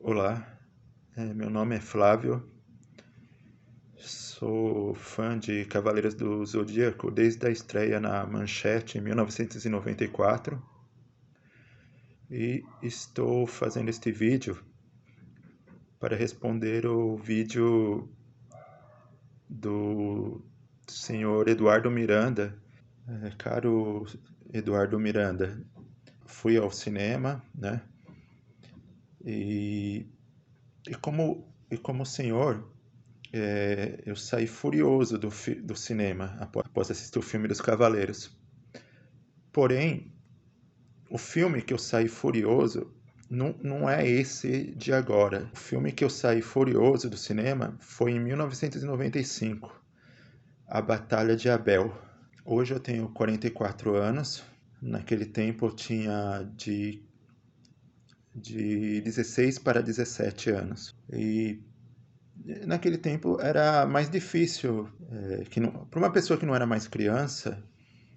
Olá, meu nome é Flávio, sou fã de Cavaleiros do Zodíaco desde a estreia na Manchete em 1994 e estou fazendo este vídeo para responder o vídeo do senhor Eduardo Miranda. Caro Eduardo Miranda, fui ao cinema, né? E, e como o senhor, eu saí furioso do cinema após assistir o filme dos Cavaleiros. Porém, o filme que eu saí furioso não é esse de agora. O filme que eu saí furioso do cinema foi em 1995, A Batalha de Abel. Hoje eu tenho 44 anos. Naquele tempo eu tinha de 16 para 17 anos. E naquele tempo era mais difícil, para uma pessoa que não era mais criança,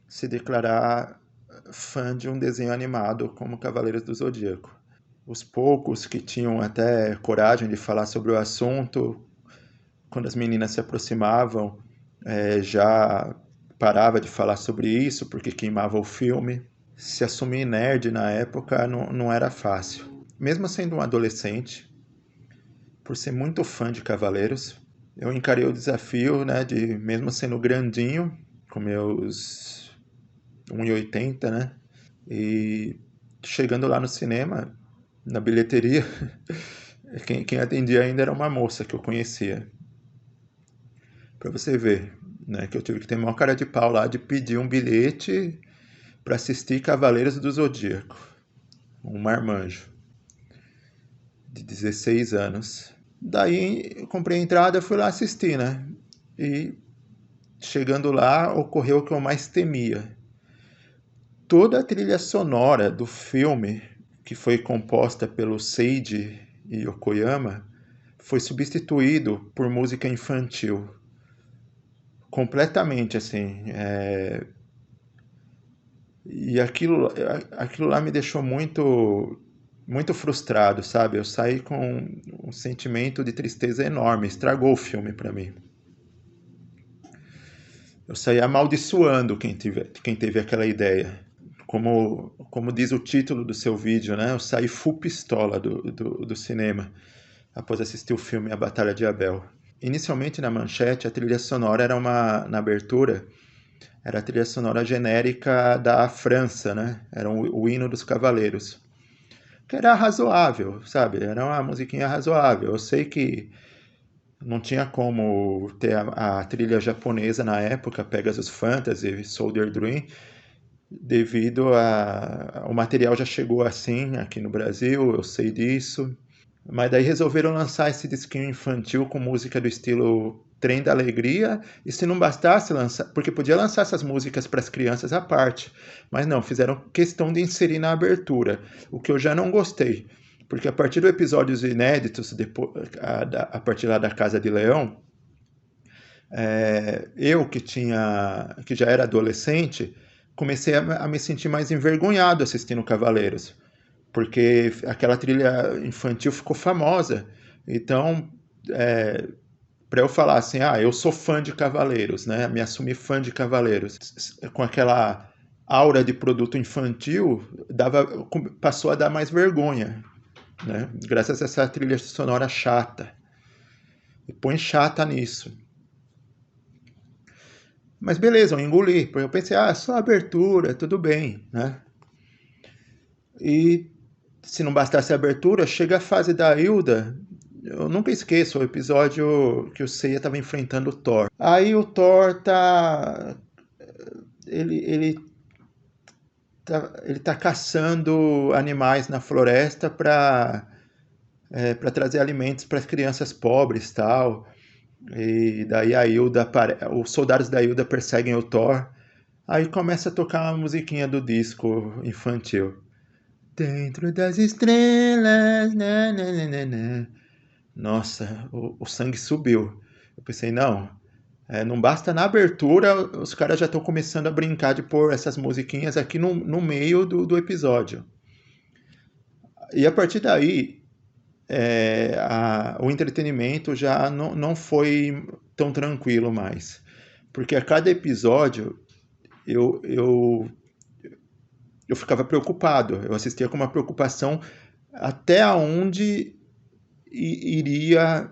se declarar fã de um desenho animado como Cavaleiros do Zodíaco. Os poucos que tinham até coragem de falar sobre o assunto, quando as meninas se aproximavam, já parava de falar sobre isso porque queimava o filme. Se assumir nerd na época não era fácil. Mesmo sendo um adolescente, por ser muito fã de Cavaleiros, eu encarei o desafio, né, de mesmo sendo grandinho, com meus 1,80, né, e chegando lá no cinema, na bilheteria, quem atendia ainda era uma moça que eu conhecia. Para você ver, né, que eu tive que ter uma cara de pau lá de pedir um bilhete para assistir Cavaleiros do Zodíaco, um marmanjo de 16 anos. Daí eu comprei a entrada, fui lá assistir, né? E chegando lá, ocorreu o que eu mais temia. Toda a trilha sonora do filme, que foi composta pelo Seiji Yokoyama, foi substituído por música infantil. Completamente, assim. E aquilo lá me deixou muito frustrado, sabe? Eu saí com um sentimento de tristeza enorme. Estragou o filme para mim. Eu saí amaldiçoando quem teve aquela ideia. Como diz o título do seu vídeo, né? Eu saí full pistola do cinema após assistir o filme A Batalha de Abel. Inicialmente na Manchete, a trilha sonora na abertura, era a trilha sonora genérica da França, né? Era o hino dos Cavaleiros. Que era razoável, sabe? Era uma musiquinha razoável. Eu sei que não tinha como ter a trilha japonesa na época, Pegasus Fantasy, Soldier Dream, devido o material já chegou assim aqui no Brasil, eu sei disso. Mas daí resolveram lançar esse disquinho infantil com música do estilo Trem da Alegria, e se não bastasse lançar, porque podia lançar essas músicas para as crianças à parte, mas não, fizeram questão de inserir na abertura, o que eu já não gostei, porque a partir dos episódios inéditos, a partir lá da Casa de Leão, eu que já era adolescente, comecei a me sentir mais envergonhado assistindo Cavaleiros, porque aquela trilha infantil ficou famosa. Então, para eu falar assim, eu sou fã de Cavaleiros, né? Me assumir fã de Cavaleiros, com aquela aura de produto infantil, passou a dar mais vergonha, né? Graças a essa trilha sonora chata. E põe chata nisso. Mas beleza, eu engoli, porque eu pensei, só abertura, tudo bem, né? E se não bastasse a abertura, chega a fase da Hilda. Eu nunca esqueço o episódio que o Seiya estava enfrentando o Thor. Aí o Thor tá. Ele tá caçando animais na floresta para trazer alimentos para as crianças pobres, tal. E daí os soldados da Hilda perseguem o Thor. Aí começa a tocar uma musiquinha do disco infantil. Dentro das estrelas, né, né, né, né, né. Nossa, o sangue subiu. Eu pensei, não basta na abertura, os caras já estão começando a brincar de pôr essas musiquinhas aqui no meio do episódio. E a partir daí, o entretenimento já não foi tão tranquilo mais. Porque a cada episódio eu ficava preocupado, eu assistia com uma preocupação até onde iria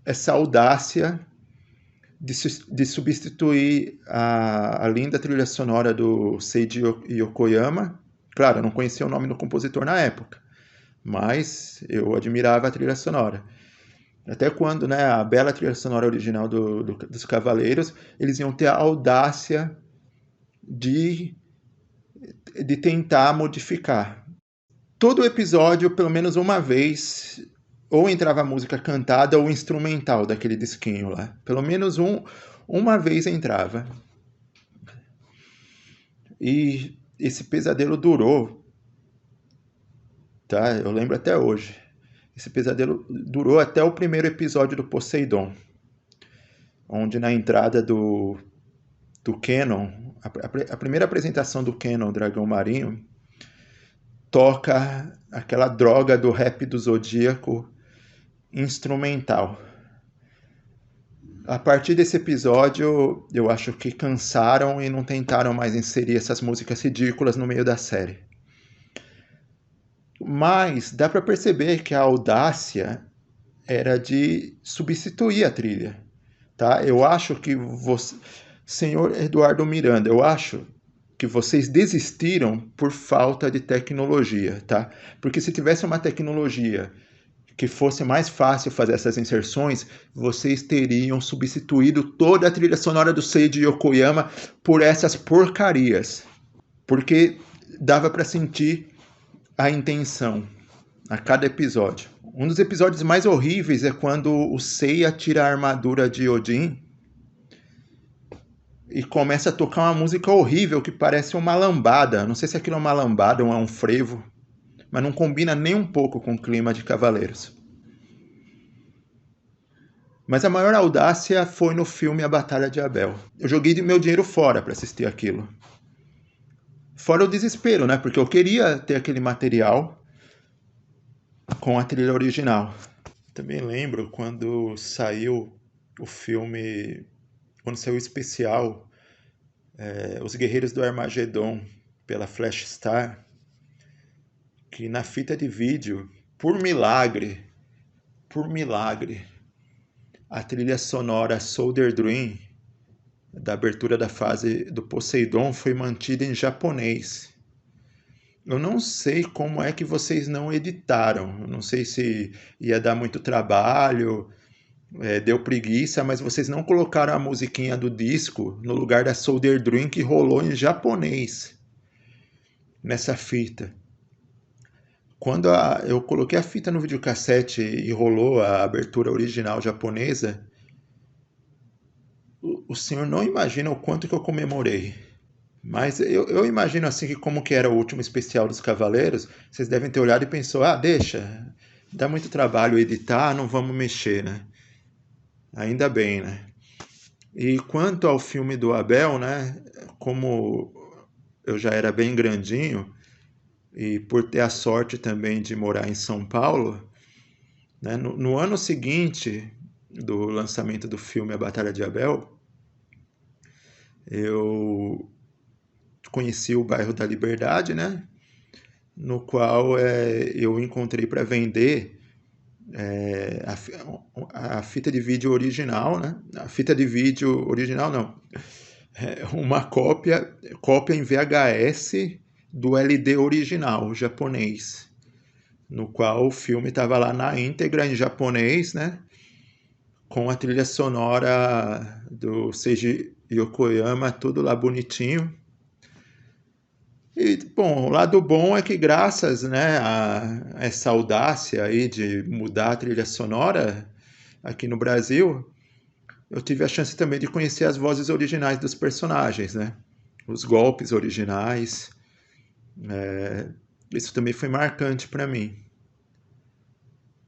essa audácia de substituir a linda trilha sonora do Seiji Yokoyama. Claro, eu não conhecia o nome do compositor na época, mas eu admirava a trilha sonora. Até quando, né, a bela trilha sonora original dos Cavaleiros, eles iam ter a audácia de tentar modificar. Todo episódio, pelo menos uma vez, ou entrava a música cantada ou instrumental daquele disquinho lá. Pelo menos uma vez entrava. E esse pesadelo durou, tá? Eu lembro até hoje. Esse pesadelo durou até o primeiro episódio do Poseidon, onde na entrada do Kenon, a primeira apresentação do Kenon, Dragão Marinho, toca aquela droga do rap do Zodíaco instrumental. A partir desse episódio, eu acho que cansaram e não tentaram mais inserir essas músicas ridículas no meio da série. Mas dá para perceber que a audácia era de substituir a trilha, tá? Eu acho que você, senhor Eduardo Miranda, eu acho que vocês desistiram por falta de tecnologia, tá? Porque se tivesse uma tecnologia que fosse mais fácil fazer essas inserções, vocês teriam substituído toda a trilha sonora do Seiji Yokoyama por essas porcarias. Porque dava para sentir a intenção a cada episódio. Um dos episódios mais horríveis é quando o Seiya tira a armadura de Odin e começa a tocar uma música horrível que parece uma lambada. Não sei se aquilo é uma lambada ou é um frevo, mas não combina nem um pouco com o clima de Cavaleiros. Mas a maior audácia foi no filme A Batalha de Abel. Eu joguei meu dinheiro fora para assistir aquilo. Fora o desespero, né? Porque eu queria ter aquele material com a trilha original. Também lembro quando saiu o filme, quando saiu o especial Os Guerreiros do Armagedon pela Flash Star, que na fita de vídeo, por milagre, a trilha sonora Soldier Dream, da abertura da fase do Poseidon, foi mantida em japonês. Eu não sei como é que vocês não editaram. Eu não sei se ia dar muito trabalho, deu preguiça, mas vocês não colocaram a musiquinha do disco no lugar da Soldier Dream que rolou em japonês nessa fita. Quando eu coloquei a fita no videocassete e rolou a abertura original japonesa, o senhor não imagina o quanto que eu comemorei. Mas eu imagino assim que como que era o último especial dos Cavaleiros, vocês devem ter olhado e pensou, deixa, dá muito trabalho editar, não vamos mexer, né? Ainda bem, né? E quanto ao filme do Abel, né? Como eu já era bem grandinho, e por ter a sorte também de morar em São Paulo, né? No ano seguinte do lançamento do filme A Batalha de Abel, eu conheci o bairro da Liberdade, né? No qual eu encontrei para vender a fita de vídeo original, né? A fita de vídeo original não, uma cópia em VHS do LD original japonês, no qual o filme estava lá na íntegra em japonês, né? Com a trilha sonora do Seiji Yokoyama, tudo lá bonitinho. E, bom, o lado bom é que graças, né, a essa audácia aí de mudar a trilha sonora aqui no Brasil, eu tive a chance também de conhecer as vozes originais dos personagens, né? Os golpes originais. Isso também foi marcante para mim.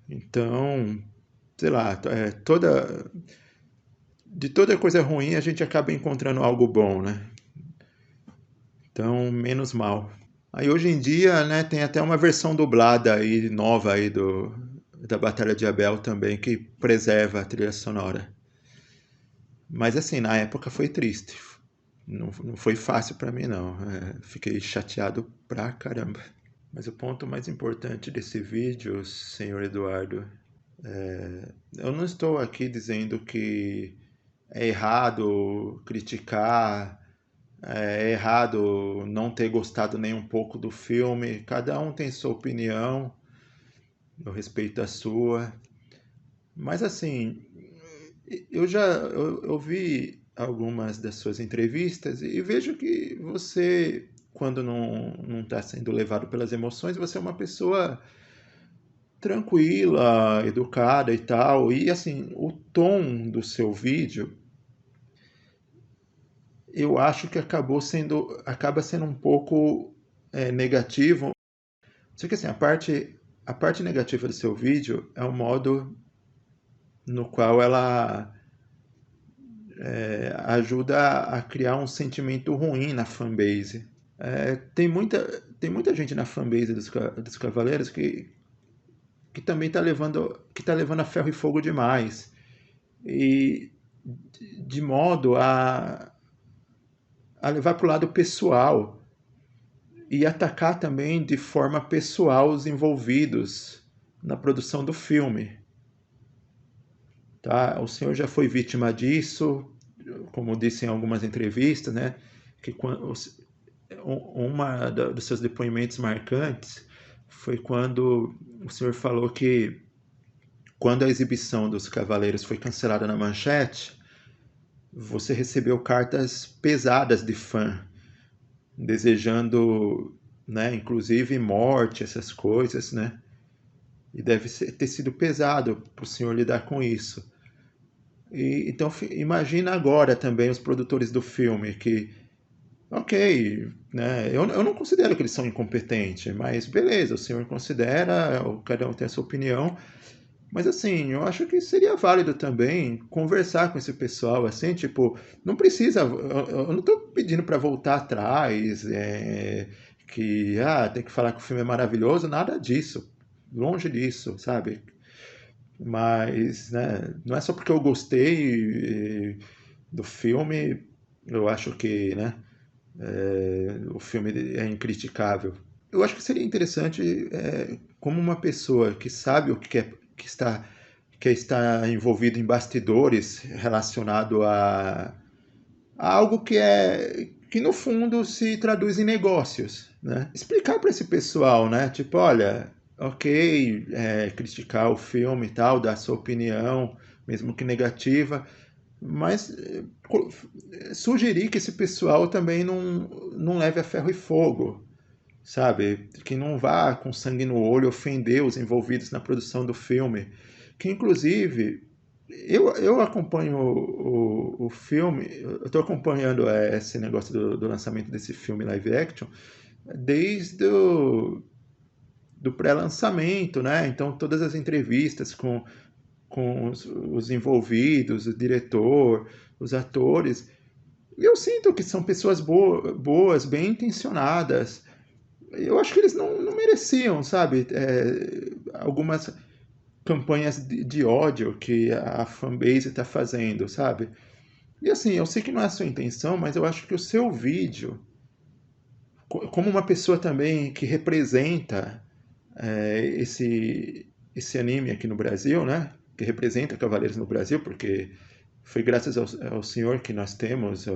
Então, sei lá, de toda coisa ruim a gente acaba encontrando algo bom, né? Então, menos mal. Aí hoje em dia, né, tem até uma versão dublada aí, nova aí da Batalha de Abel também, que preserva a trilha sonora. Mas assim, na época foi triste. Não foi fácil para mim, não. Fiquei chateado pra caramba. Mas o ponto mais importante desse vídeo, senhor Eduardo, eu não estou aqui dizendo que é errado criticar, é errado não ter gostado nem um pouco do filme. Cada um tem sua opinião, eu respeito a sua. Mas assim, eu vi algumas das suas entrevistas e vejo que você, quando não está sendo levado pelas emoções, você é uma pessoa tranquila, educada e tal. E assim, o tom do seu vídeo, eu acho que acaba sendo um pouco negativo. Só que assim, a parte negativa do seu vídeo é o modo no qual ela ajuda a criar um sentimento ruim na fanbase. Tem muita gente na fanbase dos Cavaleiros que também tá levando a ferro e fogo demais. E de modo a levar para o lado pessoal e atacar também de forma pessoal os envolvidos na produção do filme. Tá? O senhor já foi vítima disso, como disse em algumas entrevistas, né? Que dos seus depoimentos marcantes foi quando o senhor falou que quando a exibição dos Cavaleiros foi cancelada na Manchete, você recebeu cartas pesadas de fã, desejando, né, inclusive morte, essas coisas, né? E deve ter sido pesado para o senhor lidar com isso. Então imagina agora também os produtores do filme que, ok, né, eu não considero que eles são incompetentes, mas beleza, o senhor considera, cada um tem a sua opinião, mas assim, eu acho que seria válido também conversar com esse pessoal, assim, tipo, não precisa, eu não estou pedindo para voltar atrás, tem que falar que o filme é maravilhoso, nada disso, longe disso, sabe? Mas, né, não é só porque eu gostei do filme, eu acho que, né, o filme é incriticável. Eu acho que seria interessante, como uma pessoa que sabe o que, que está envolvido em bastidores relacionado a algo que no fundo se traduz em negócios, né? Explicar para esse pessoal, né? Tipo, olha, ok, criticar o filme e tal, dar sua opinião, mesmo que negativa, mas sugerir que esse pessoal também não leve a ferro e fogo, sabe? Que não vá com sangue no olho ofender os envolvidos na produção do filme. Que, inclusive, eu acompanho o filme, eu estou acompanhando esse negócio do lançamento desse filme live action desde do pré-lançamento, né? Então, todas as entrevistas com os envolvidos, o diretor, os atores, eu sinto que são pessoas boas, bem intencionadas. Eu acho que eles não mereciam, sabe? Algumas campanhas de ódio que a fanbase está fazendo, sabe? E assim, eu sei que não é a sua intenção, mas eu acho que o seu vídeo, como uma pessoa também que representa esse anime aqui no Brasil, né? Que representa Cavaleiros no Brasil, porque foi graças ao senhor que nós temos,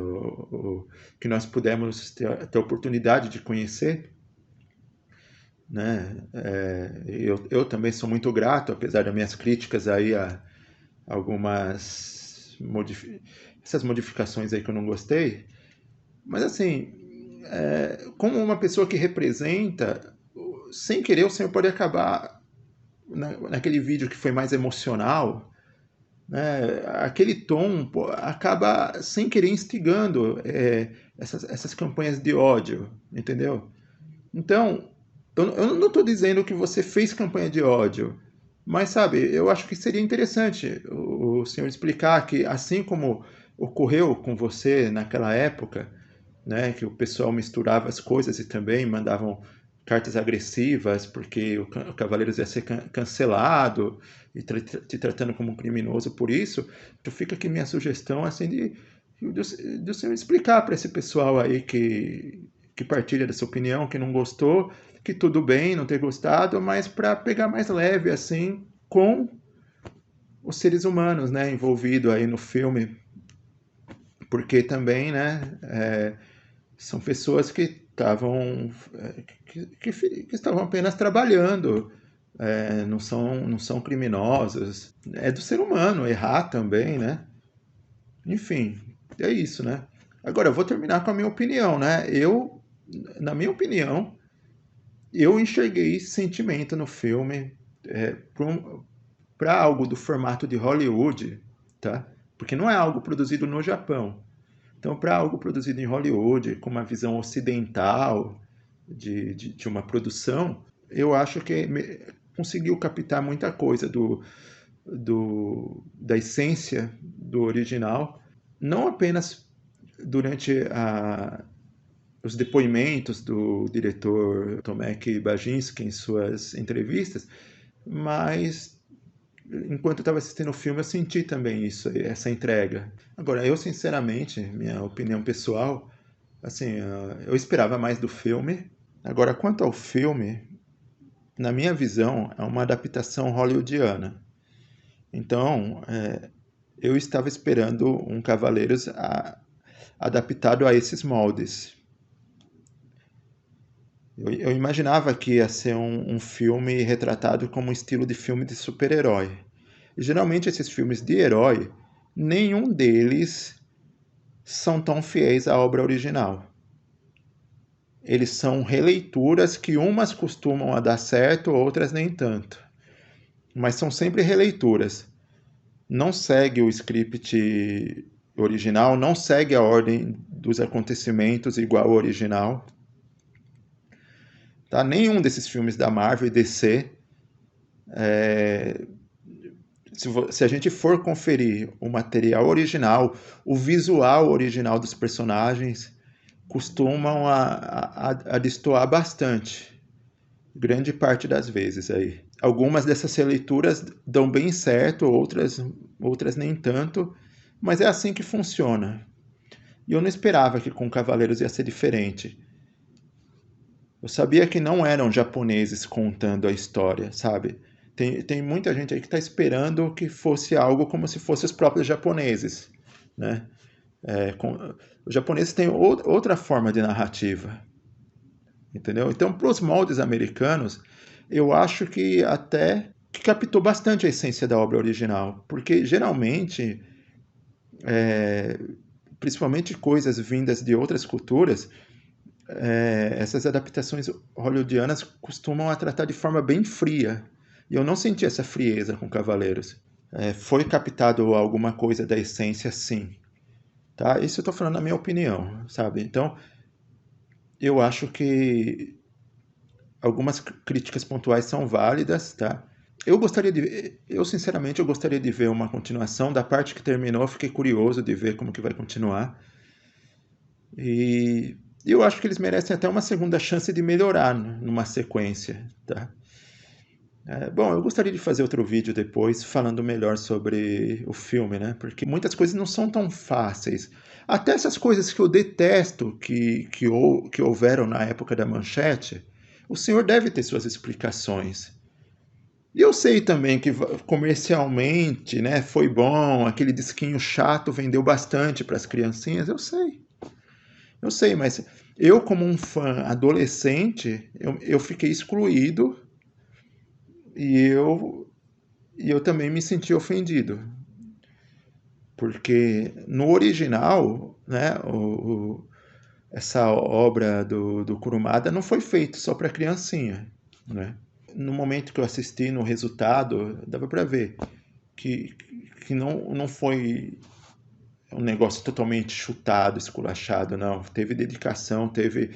que nós pudemos ter a oportunidade de conhecer, né? Eu também sou muito grato, apesar das minhas críticas aí a algumas essas modificações aí que eu não gostei, mas assim, como uma pessoa que representa, sem querer o senhor pode acabar naquele vídeo que foi mais emocional, né? Aquele tom acaba sem querer instigando essas campanhas de ódio, entendeu? Então, eu não estou dizendo que você fez campanha de ódio, mas sabe, eu acho que seria interessante o senhor explicar que, assim como ocorreu com você naquela época, né, que o pessoal misturava as coisas e também mandavam cartas agressivas, porque o Cavaleiros ia ser cancelado e te tratando como um criminoso por isso, então fica aqui minha sugestão assim de você explicar para esse pessoal aí que partilha dessa opinião, que não gostou, que tudo bem não ter gostado, mas para pegar mais leve assim com os seres humanos, né, envolvidos aí no filme, porque também, né, são pessoas que estavam que estavam apenas trabalhando, não são criminosos. É do ser humano errar também, né? Enfim, é isso, né? Agora, eu vou terminar com a minha opinião, né? Na minha opinião, eu enxerguei sentimento no filme para algo do formato de Hollywood, tá? Porque não é algo produzido no Japão. Então, para algo produzido em Hollywood, com uma visão ocidental de uma produção, eu acho que conseguiu captar muita coisa da essência do original, não apenas durante os depoimentos do diretor Tomek Baginski em suas entrevistas, mas enquanto eu estava assistindo o filme, eu senti também isso, essa entrega. Agora, eu sinceramente, minha opinião pessoal, assim, eu esperava mais do filme. Agora, quanto ao filme, na minha visão, é uma adaptação hollywoodiana. Então, eu estava esperando um Cavaleiros adaptado a esses moldes. Eu imaginava que ia ser um filme retratado como um estilo de filme de super-herói. E, geralmente esses filmes de herói, nenhum deles são tão fiéis à obra original. Eles são releituras que umas costumam a dar certo, outras nem tanto. Mas são sempre releituras. Não segue o script original, não segue a ordem dos acontecimentos igual ao original. Tá? Nenhum desses filmes da Marvel e DC, se a gente for conferir o material original, o visual original dos personagens, costumam a destoar bastante, grande parte das vezes aí. Algumas dessas releituras dão bem certo, outras nem tanto, mas é assim que funciona. E eu não esperava que com Cavaleiros ia ser diferente. Eu sabia que não eram japoneses contando a história, sabe? Tem muita gente aí que está esperando que fosse algo como se fossem os próprios japoneses, né? Os japoneses têm outra forma de narrativa, entendeu? Então, para os moldes americanos, eu acho que até que captou bastante a essência da obra original, porque geralmente, principalmente coisas vindas de outras culturas, essas adaptações hollywoodianas costumam a tratar de forma bem fria. E eu não senti essa frieza com Cavaleiros. Foi captado alguma coisa da essência, sim. Tá? Isso eu estou falando na minha opinião, sabe? Então, eu acho que algumas críticas pontuais são válidas, tá? Eu sinceramente, eu gostaria de ver uma continuação. Da parte que terminou, eu fiquei curioso de ver como que vai continuar. E eu acho que eles merecem até uma segunda chance de melhorar numa sequência, tá? Bom, eu gostaria de fazer outro vídeo depois falando melhor sobre o filme, né? Porque muitas coisas não são tão fáceis. Até essas coisas que eu detesto que houveram na época da Manchete, o senhor deve ter suas explicações. E eu sei também que comercialmente, né, foi bom, aquele disquinho chato vendeu bastante para as criancinhas, eu sei. Eu sei, mas eu como um fã adolescente, eu fiquei excluído e eu também me senti ofendido. Porque no original, né, essa obra do Kurumada não foi feita só para criancinha, né? No momento que eu assisti, no resultado, dava para ver que não foi um negócio totalmente chutado, esculachado, não. Teve dedicação, teve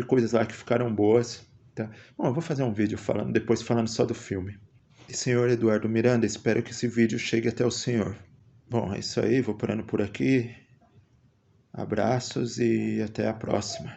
coisas lá que ficaram boas. Tá? Bom, eu vou fazer um vídeo depois falando só do filme. E senhor Eduardo Miranda, espero que esse vídeo chegue até o senhor. Bom, é isso aí, vou parando por aqui. Abraços e até a próxima.